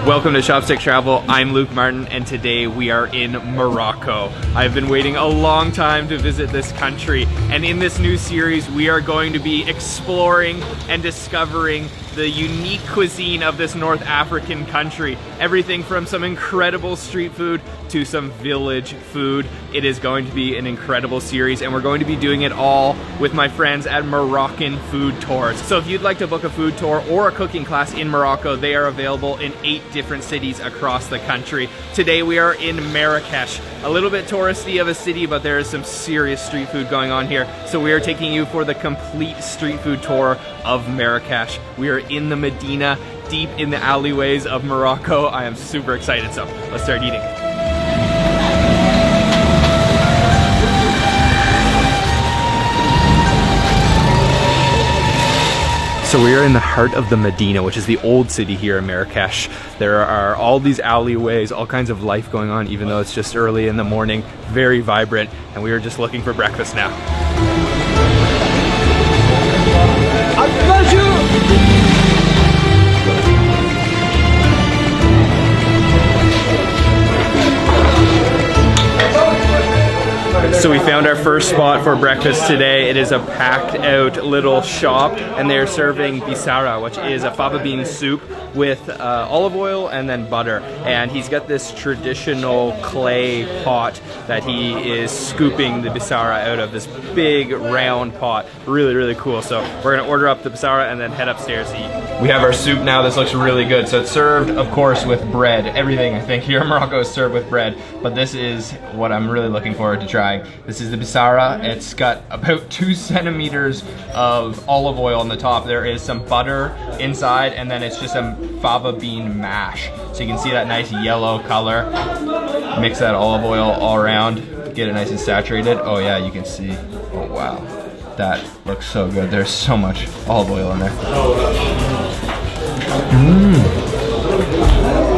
Welcome to Chopstick Travel. I'm Luke Martin and today we are in Morocco. I've been waiting a long time to visit this country, and in this new series we are going to be exploring and discovering the unique cuisine of this North African country. Everything from some incredible street food to some village food. It is going to be an incredible series, and we're going to be doing it all with my friends at Moroccan Food Tours. So if you'd like to book a food tour or a cooking class in Morocco, they are available in 8 different cities across the country. Today we are in Marrakesh, a little bit touristy of a city, but there is some serious street food going on here. So we are taking you for the complete street food tour of Marrakesh. We are in the Medina, deep in the alleyways of Morocco. I am super excited, so let's start eating. So we are in the heart of the Medina, which is the old city here in Marrakesh. There are all these alleyways, all kinds of life going on, even though it's just early in the morning, very vibrant, and we are just looking for breakfast now. So we found our first spot for breakfast today. It is a packed out little shop, and they're serving bisara, which is a fava bean soup with olive oil and then butter. And he's got this traditional clay pot that he is scooping the bisara out of, this big round pot. Really, really cool. So we're gonna order up the bisara and then head upstairs to eat. We have our soup now. This looks really good. So it's served, of course, with bread. Everything I think here in Morocco is served with bread, but this is what I'm really looking forward to trying. This is the bisara. It's got about 2 centimeters of olive oil on the top. There is some butter inside, and then it's just a fava bean mash. So you can see that nice yellow color. Mix that olive oil all around, get it nice and saturated. Oh yeah, you can see. Oh wow, that looks so good. There's so much olive oil in there.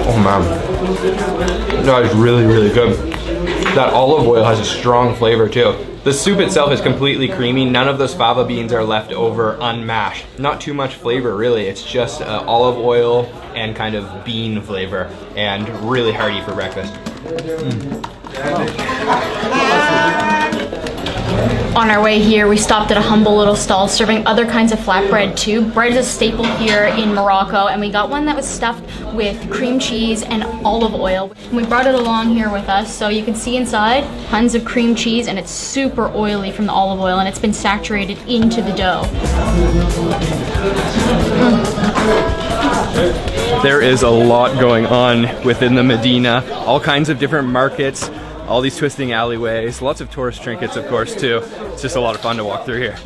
Oh man, that is really, really good. That olive oil has a strong flavor too. The soup itself is completely creamy. None of those fava beans are left over unmashed. Not too much flavor really. It's just olive oil and kind of bean flavor, and really hearty for breakfast. On our way here, we stopped at a humble little stall serving other kinds of flatbread too. Bread is a staple here in Morocco, and we got one that was stuffed with cream cheese and olive oil. And we brought it along here with us, so you can see inside tons of cream cheese, and it's super oily from the olive oil, and it's been saturated into the dough. There is a lot going on within the Medina. All kinds of different markets, all these twisting alleyways, lots of tourist trinkets of course too. It's just a lot of fun to walk through here.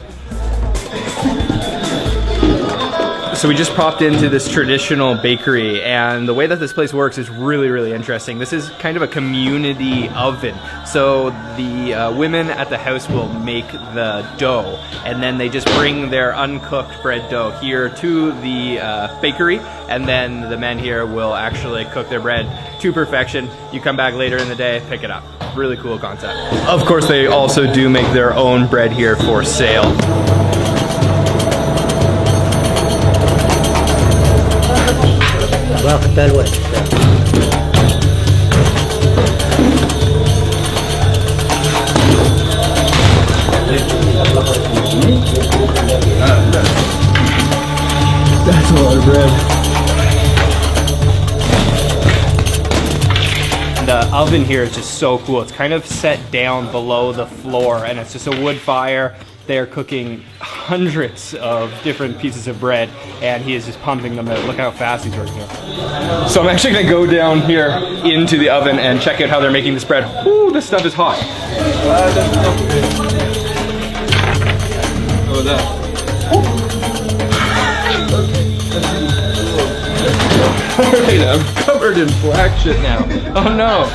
So we just popped into this traditional bakery, and the way that this place works is really, really interesting. This is kind of a community oven. So the women at the house will make the dough, and then they just bring their uncooked bread dough here to the bakery, and then the men here will actually cook their bread to perfection. You come back later in the day, pick it up. Really cool concept. Of course, they also do make their own bread here for sale. That's a lot of bread. The oven here is just so cool. It's kind of set down below the floor, and it's just a wood fire. They're cooking hundreds of different pieces of bread, and he is just pumping them out. Look how fast he's working here. So I'm actually gonna go down here into the oven and check out how they're making this bread. Ooh, this stuff is hot. What was that? Alright, I'm covered in black shit now. Oh no.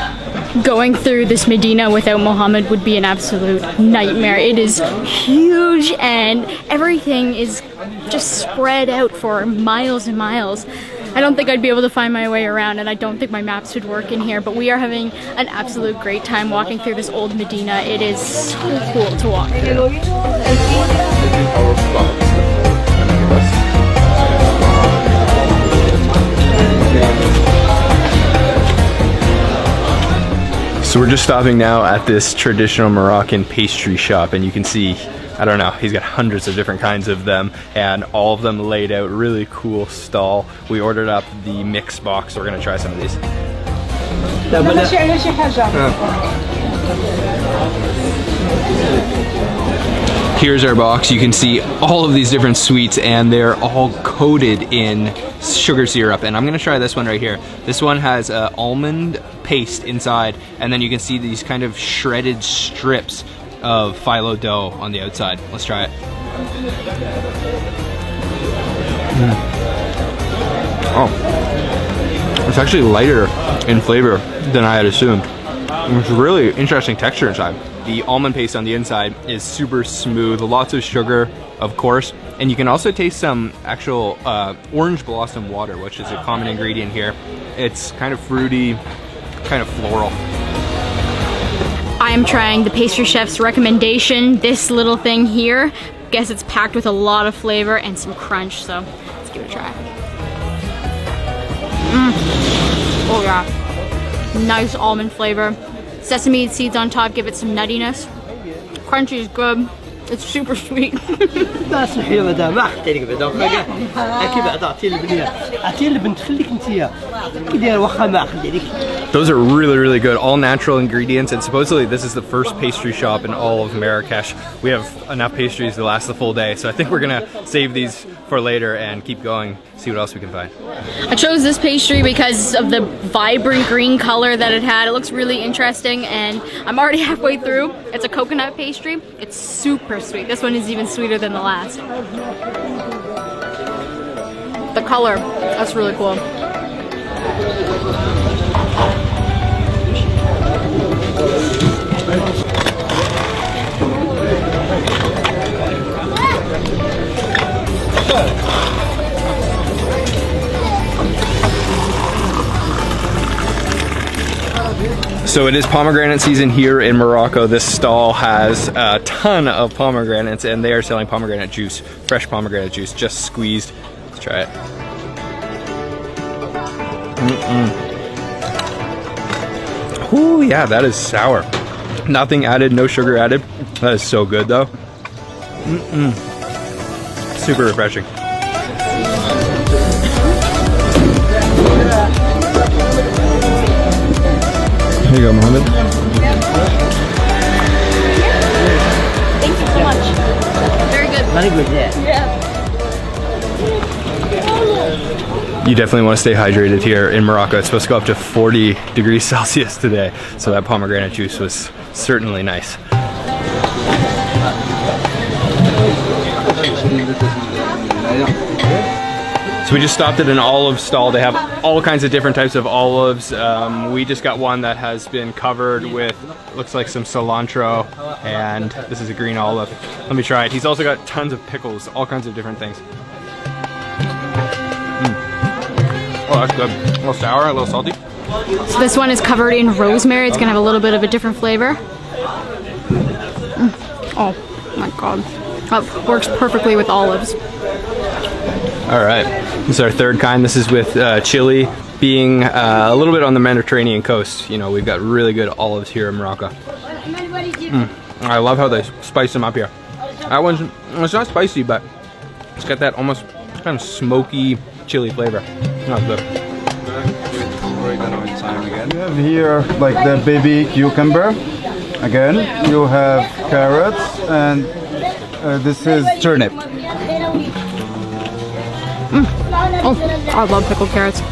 Going through this Medina without Mohammed would be an absolute nightmare. It is huge, and everything is just spread out for miles and miles. I don't think I'd be able to find my way around, and I don't think my maps would work in here, but we are having an absolute great time walking through this old Medina. It is so cool to walk through. So we're just stopping now at this traditional Moroccan pastry shop, and you can see, I don't know, he's got hundreds of different kinds of them, and all of them laid out really cool stall. We ordered up the mix box, so we're gonna try some of these. Here's our box. You can see all of these different sweets, and they're all coated in sugar syrup. And I'm gonna try this one right here. This one has almond paste inside, and then you can see these kind of shredded strips of phyllo dough on the outside. Let's try it. Oh, it's actually lighter in flavor than I had assumed. It's really interesting texture inside. The almond paste on the inside is super smooth, lots of sugar, of course, and you can also taste some actual orange blossom water, which is a common ingredient here. It's kind of fruity, kind of floral. I am trying the pastry chef's recommendation, this little thing here. Guess it's packed with a lot of flavor and some crunch, so let's give it a try. Oh yeah, nice almond flavor. Sesame seeds on top give it some nuttiness. Crunchy is good. It's super sweet. Those are really, really good. All natural ingredients, and supposedly this is the first pastry shop in all of Marrakesh. We have enough pastries to last the full day, so I think we're gonna save these for later and keep going, see what else we can find. I chose this pastry because of the vibrant green color that it had. It looks really interesting, and I'm already halfway through. It's a coconut pastry. It's super sweet. This one is even sweeter than the last. The color, that's really cool. So it is pomegranate season here in Morocco. This stall has a ton of pomegranates, and they are selling pomegranate juice, fresh pomegranate juice, just squeezed. Let's try it. Ooh, yeah, that is sour. Nothing added, no sugar added. That is so good though. Super refreshing. Here you go, Mohammed. Thank you so much. Very good. Very good, yeah. You definitely want to stay hydrated here in Morocco. It's supposed to go up to 40 degrees Celsius today, so that pomegranate juice was certainly nice. So we just stopped at an olive stall. They have all kinds of different types of olives. We just got one that has been covered with, looks like some cilantro, and this is a green olive. Let me try it. He's also got tons of pickles, all kinds of different things. Oh, that's good. A little sour, a little salty. So this one is covered in rosemary. It's gonna have a little bit of a different flavor. Oh my god. That works perfectly with olives. All right, this is our third kind. This is with chili. Being a little bit on the Mediterranean coast, you know, we've got really good olives here in Morocco. I love how they spice them up here. That one's, it's not spicy, but it's got that almost kind of smoky chili flavor. Not good. You have here like the baby cucumber. Again, you have carrots, and this is turnip. Oh, I love pickled carrots.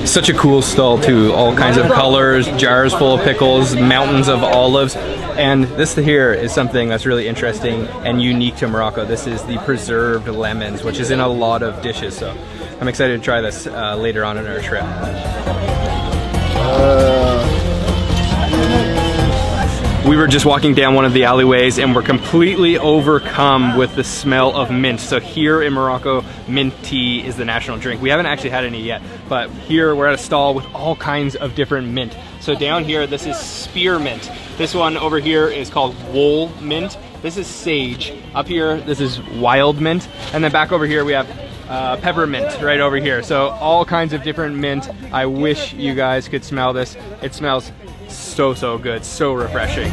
Such a cool stall too. All kinds of colors, jars full of pickles, mountains of olives. And this here is something that's really interesting and unique to Morocco. This is the preserved lemons, which is in a lot of dishes. So I'm excited to try this later on in our trip. We were just walking down one of the alleyways and we're completely overcome with the smell of mint. So here in Morocco, mint tea is the national drink. We haven't actually had any yet, but here we're at a stall with all kinds of different mint. So down here, this is spearmint. This one over here is called wool mint. This is sage. Up here, this is wild mint. And then back over here, we have peppermint right over here. So all kinds of different mint. I wish you guys could smell this. It smells so good, so refreshing.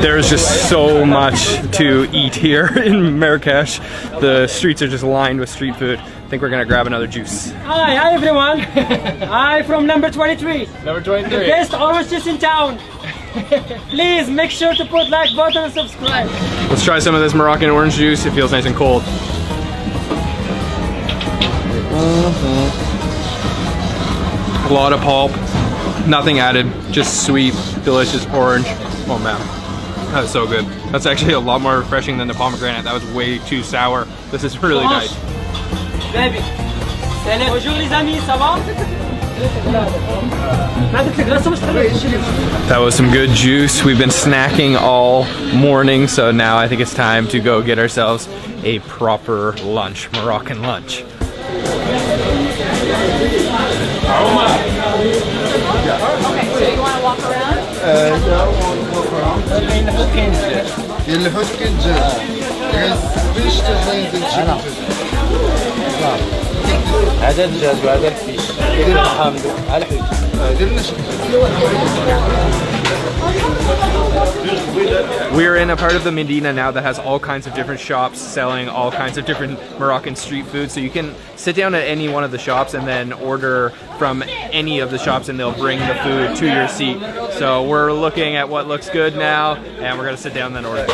There's just so much to eat here in Marrakesh. The streets are just lined with street food. I think we're gonna grab another juice. Hi everyone. Hi from number 23. Number 23. The best orange juice in town. Please make sure to put like button and subscribe. Let's try some of this Moroccan orange juice. It feels nice and cold. A lot of pulp, nothing added, just sweet, delicious orange. Oh man, that is so good. That's actually a lot more refreshing than the pomegranate. That was way too sour. This is really nice. Baby. Bonjour les amis, ça va? That was some good juice. We've been snacking all morning, so now I think it's time to go get ourselves a proper lunch, Moroccan lunch. Okay, so you want to walk around? هذا الدجاج وهذا الفيش دير الحامض على الحوت We're in a part of the Medina now that has all kinds of different shops selling all kinds of different Moroccan street food. So you can sit down at any one of the shops and then order from any of the shops and they'll bring the food to your seat. So we're looking at what looks good now and we're gonna sit down and then order.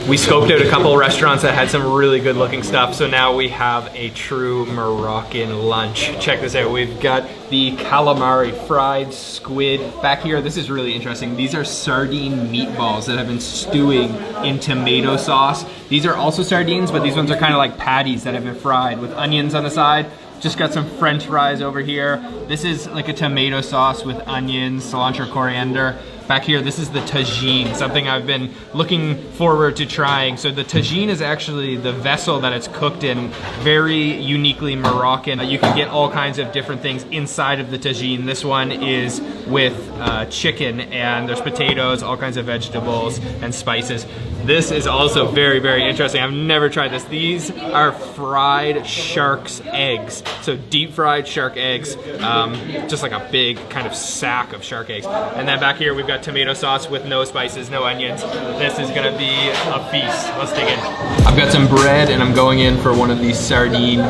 We scoped out a couple restaurants that had some really good looking stuff, so now we have a true Moroccan lunch. Check this out, we've got the calamari, fried squid. Back here, this is really interesting. These are sardine meatballs that have been stewing in tomato sauce. These are also sardines, but these ones are kind of like patties that have been fried with onions on the side. Just got some French fries over here. This is like a tomato sauce with onions, cilantro, coriander. Back here, this is the tagine, something I've been looking forward to trying. So the tagine is actually the vessel that it's cooked in, very uniquely Moroccan. You can get all kinds of different things inside of the tagine. This one is with chicken, and there's potatoes, all kinds of vegetables and spices. This is also very interesting. I've never tried this. These are fried shark's eggs. So deep fried shark eggs, just like a big kind of sack of shark eggs. And then back here we've got tomato sauce with no spices, no onions. This is gonna be a feast. Let's dig in. I've got some bread and I'm going in for one of these sardine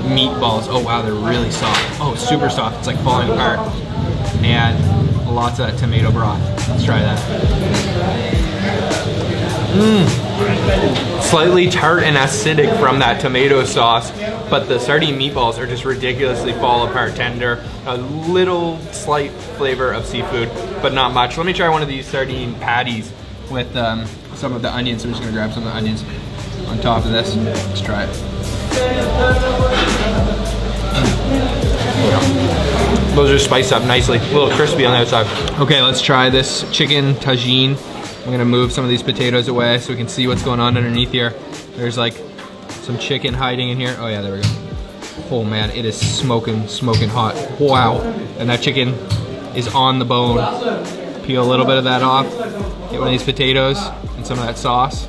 meatballs. Oh wow, they're really soft. Oh, super soft, it's like falling apart. And lots of tomato broth. Let's try that. Slightly tart and acidic from that tomato sauce, but the sardine meatballs are just ridiculously fall apart tender. A little slight flavor of seafood, but not much. Let me try one of these sardine patties with some of the onions. I'm just gonna grab some of the onions on top of this. Let's try it. Those are spiced up nicely, a little crispy on the outside. Okay, let's try this chicken tagine. I'm gonna move some of these potatoes away so we can see what's going on underneath here. There's like some chicken hiding in here. Oh yeah, there we go. Oh man, it is smoking hot. Wow. And that chicken is on the bone. Peel a little bit of that off. Get one of these potatoes and some of that sauce.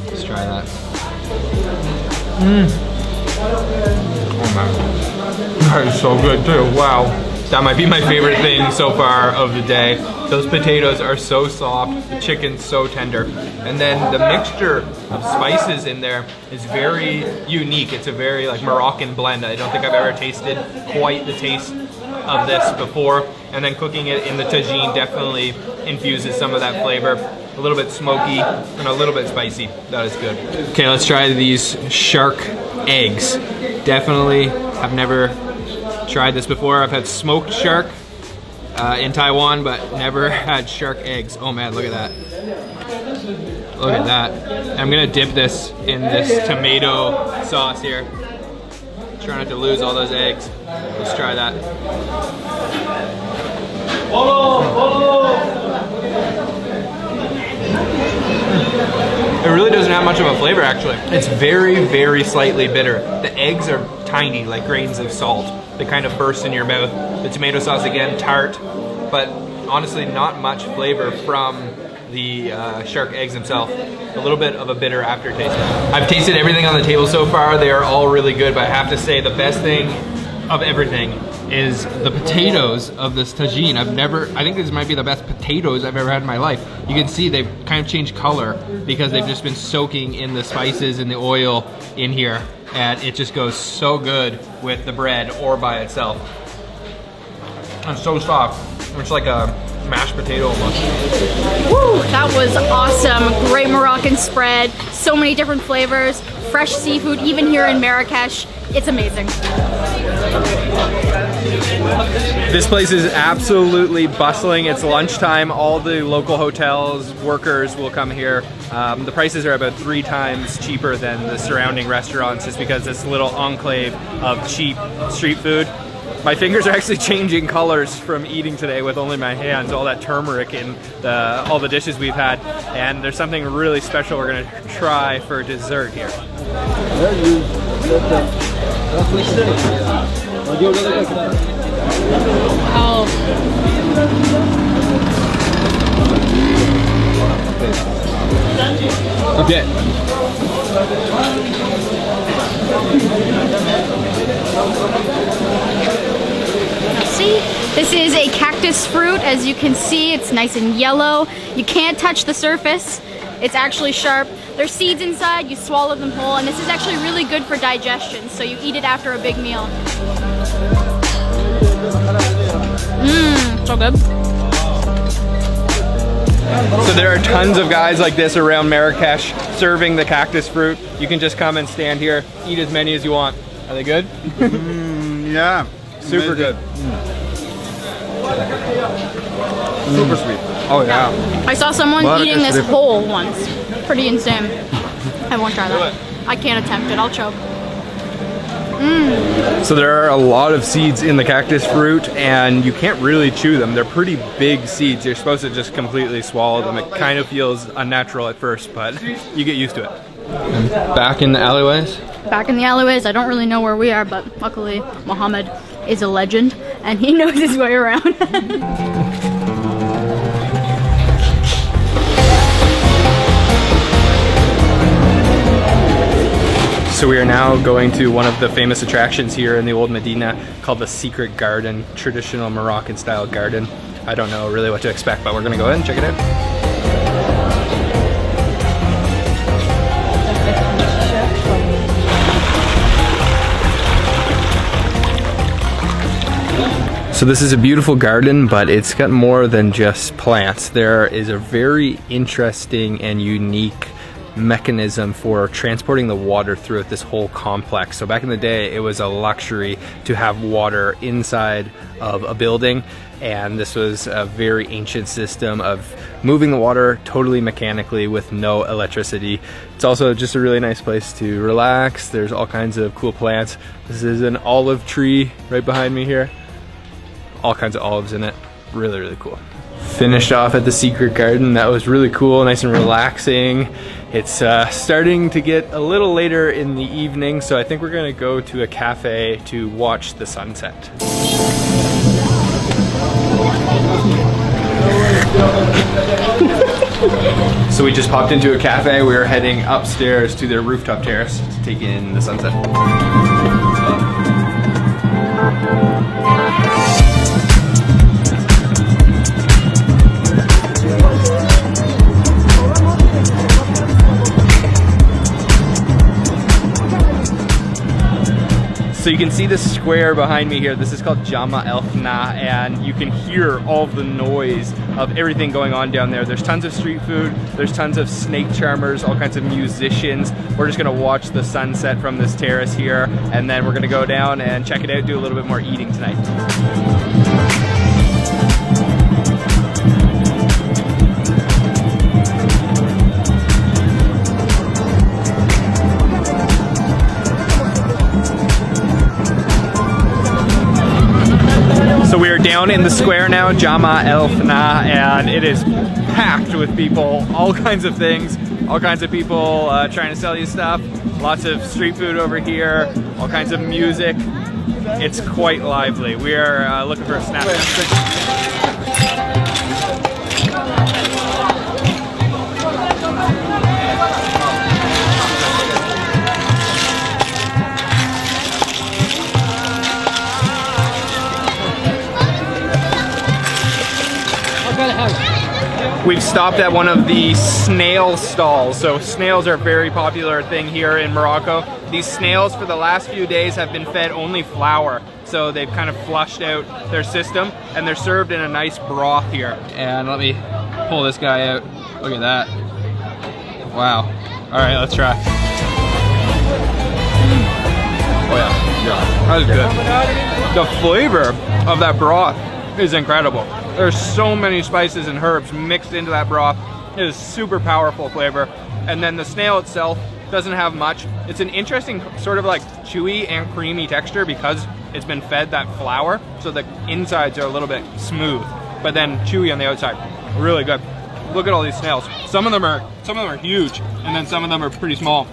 Let's try that. Oh man. That is so good too, wow. That might be my favorite thing so far of the day. Those potatoes are so soft, the chicken's so tender. And then the mixture of spices in there is very unique. It's a very like Moroccan blend. I don't think I've ever tasted quite the taste of this before. And then cooking it in the tagine definitely infuses some of that flavor. A little bit smoky and a little bit spicy. That is good. Okay, let's try these shark eggs. Definitely I've never tried this before. I've had smoked shark in Taiwan, but never had shark eggs. Oh man, look at that. Look at that. I'm gonna dip this in this tomato sauce here. Try not to lose all those eggs. Let's try that. It really doesn't have much of a flavor actually. It's very, very slightly bitter. The eggs are tiny, like grains of salt. They kind of burst in your mouth. The tomato sauce again, tart, but honestly not much flavor from the shark eggs themselves. A little bit of a bitter aftertaste. I've tasted everything on the table so far. They are all really good, but I have to say the best thing of everything is the potatoes of this tagine. I think these might be the best potatoes I've ever had in my life. You can see they've kind of changed color because they've just been soaking in the spices and the oil in here, and it just goes so good with the bread or by itself. It's so soft. It's like a mashed potato almost. Woo, that was awesome. Great Moroccan spread. So many different flavors. Fresh seafood, even here in Marrakesh. It's amazing. This place is absolutely bustling. It's lunchtime. All the local hotels, workers will come here. The prices are about 3 times cheaper than the surrounding restaurants just because it's a little enclave of cheap street food. My fingers are actually changing colors from eating today with only my hands, all that turmeric in all the dishes we've had. And there's something really special we're gonna try for dessert here. Okay. See, this is a cactus fruit. As you can see, it's nice and yellow. You can't touch the surface. It's actually sharp. There's seeds inside, you swallow them whole, and this is actually really good for digestion, so you eat it after a big meal. Mmm, so good. So there are tons of guys like this around Marrakesh serving the cactus fruit. You can just come and stand here, eat as many as you want. Are they good? Yeah. Super good. Super sweet. Oh yeah. I saw someone Marrakesh eating this different. whole once. Pretty insane. I won't try that. I can't attempt it, I'll choke. So there are a lot of seeds in the cactus fruit and you can't really chew them. They're pretty big seeds. You're supposed to just completely swallow them. It kind of feels unnatural at first, but you get used to it. And back in the alleyways. Back in the alleyways, I don't really know where we are, but luckily Mohammed is a legend and he knows his way around. So we are now going to one of the famous attractions here in the old Medina called the Secret Garden, traditional Moroccan style garden. I don't know really what to expect, but we're gonna go ahead and check it out. So this is a beautiful garden, but it's got more than just plants. There is a very interesting and unique mechanism for transporting the water throughout this whole complex. So back in the day, it was a luxury to have water inside of a building, and this was a very ancient system of moving the water totally mechanically with no electricity. It's also just a really nice place to relax. There's all kinds of cool plants. This is an olive tree right behind me here. All kinds of olives in it. Really, really cool. Finished off at the Secret Garden. That was really cool, nice and relaxing. It's starting to get a little later in the evening, so I think we're gonna go to a cafe to watch the sunset. So we just popped into a cafe. We are heading upstairs to their rooftop terrace to take in the sunset. So you can see the square behind me here. This is called Jama El Fna, and you can hear all of the noise of everything going on down there. There's tons of street food, there's tons of snake charmers, all kinds of musicians. We're just gonna watch the sunset from this terrace here, and then we're gonna go down and check it out, do a little bit more eating tonight. So we are down in the square now, Jama El Fna, and it is packed with people, all kinds of things, all kinds of people trying to sell you stuff, lots of street food over here, all kinds of music. It's quite lively. We are looking for a snap. We've stopped at one of the snail stalls. So snails are a very popular thing here in Morocco. These snails for the last few days have been fed only flour. So they've kind of flushed out their system and they're served in a nice broth here. And let me pull this guy out. Look at that. Wow. All right, let's try. Oh yeah, that was good. The flavor of that broth is incredible. There's so many spices and herbs mixed into that broth. It is super powerful flavor. And then the snail itself doesn't have much. It's an interesting sort of like chewy and creamy texture because it's been fed that flour. So the insides are a little bit smooth, but then chewy on the outside. Really good. Look at all these snails. Some of them are huge, and then some of them are pretty small.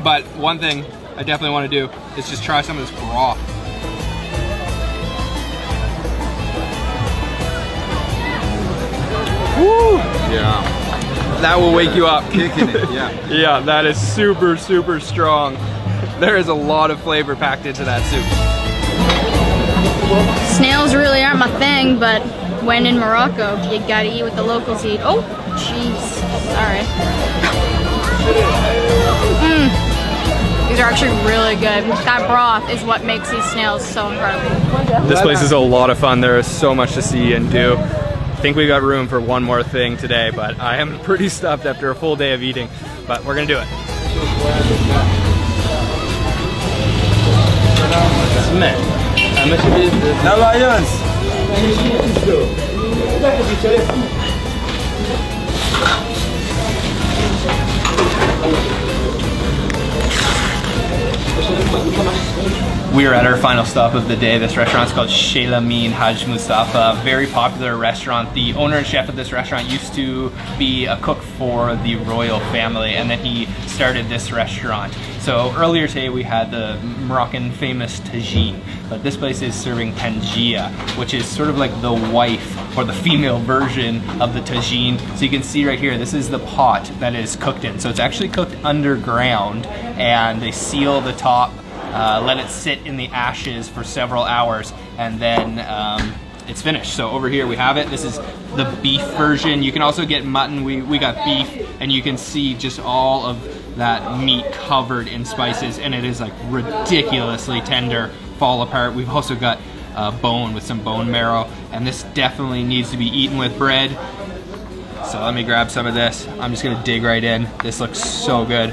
But one thing I definitely want to do is just try some of this broth. Woo! Yeah. That will wake you up. Kicking it, yeah. Yeah, that is super, super strong. There is a lot of flavor packed into that soup. Snails really aren't my thing, but when in Morocco, you gotta eat what the locals eat. Oh, jeez. Sorry. These are actually really good. That broth is what makes these snails so incredible. This place is a lot of fun. There is so much to see and do. I think we got room for one more thing today, but I am pretty stuffed after a full day of eating, but we're gonna do it. Now lions! We are at our final stop of the day. This restaurant's called Chez Lamine Haj Mustafa, very popular restaurant. The owner and chef of this restaurant used to be a cook for the royal family, and then he started this restaurant. So earlier today we had the Moroccan famous tagine, but this place is serving tangia, which is sort of like the wife or the female version of the tagine. So you can see right here, this is the pot that is cooked in. So it's actually cooked underground, and they seal the top, let it sit in the ashes for several hours, and then it's finished. So over here we have it. This is the beef version. You can also get mutton. We got beef, and you can see just all of that meat covered in spices, and it is like ridiculously tender, fall apart. We've also got bone with some bone marrow, and this definitely needs to be eaten with bread. So let me grab some of this. I'm just gonna dig right in. This looks so good.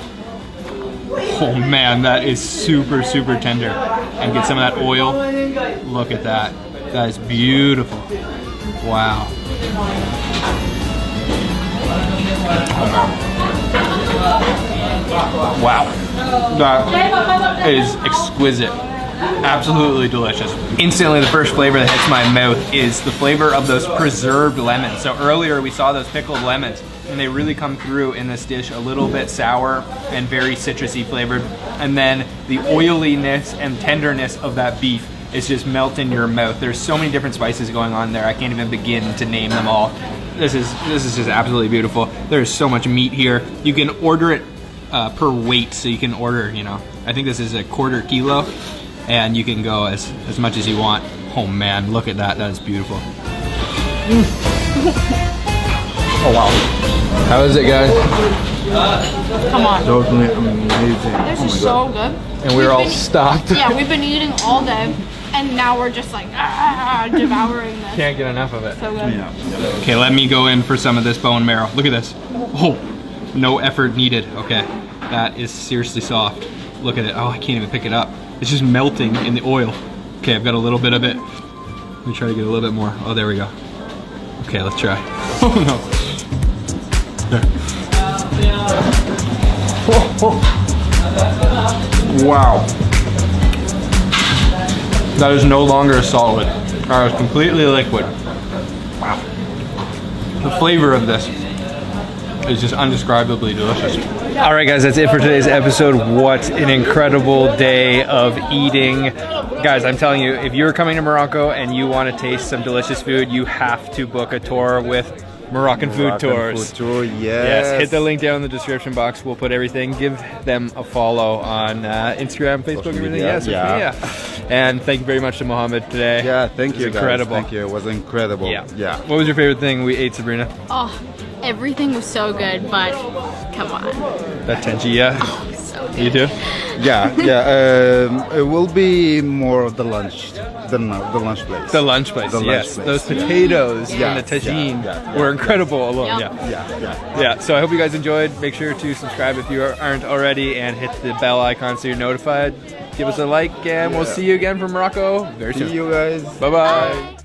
Oh man, that is super, super tender. And get some of that oil. Look at that. That is beautiful. Wow. Wow. That is exquisite. Absolutely delicious. Instantly, the first flavor that hits my mouth is the flavor of those preserved lemons. So earlier we saw those pickled lemons, and they really come through in this dish, a little bit sour and very citrusy flavored. And then the oiliness and tenderness of that beef is just melt in your mouth. There's so many different spices going on there, I can't even begin to name them all. This is just absolutely beautiful. There's so much meat here. You can order it per weight, so you can order, you know, I think this is a 1/4 kilo, and you can go as much as you want. Oh man, look at that, that is beautiful. Oh wow. How is it, guys? Come on. Totally amazing. This is so good. And we're all stopped. Yeah, we've been eating all day, and now we're just like devouring this. Can't get enough of it. So good. Okay, let me go in for some of this bone marrow. Look at this. Oh, no effort needed. Okay, that is seriously soft. Look at it. Oh, I can't even pick it up. It's just melting in the oil. Okay, I've got a little bit of it. Let me try to get a little bit more. Oh, there we go. Okay, let's try. Oh no. There. Wow. That is no longer a solid. That is completely liquid. Wow. The flavor of this is just undescribably delicious. All right, guys, that's it for today's episode. What an incredible day of eating. Guys, I'm telling you, if you're coming to Morocco and you want to taste some delicious food, you have to book a tour with Moroccan Food Tours. Food tour, yes. Yes, hit the link down in the description box. We'll put everything. Give them a follow on Instagram, Facebook, Social everything. media, Social media. And thank you very much to Mohammed today. Yeah, thank you, It was incredible. guys. Thank you. It was incredible. Yeah. Yeah. What was your favorite thing we ate, Sabrina? Oh, everything was so good, but come on. That tenji, yeah. So good. You too? Yeah, it will be more of the lunch, the lunch place. The lunch place, The lunch yes. place, Those yeah. potatoes Yeah, and the tagine yeah, were incredible alone. Yep. Yeah. Yeah, so I hope you guys enjoyed. Make sure to subscribe if you aren't already and hit the bell icon so you're notified. Give us a like and we'll see you again from Morocco very soon. See you guys. Bye-bye.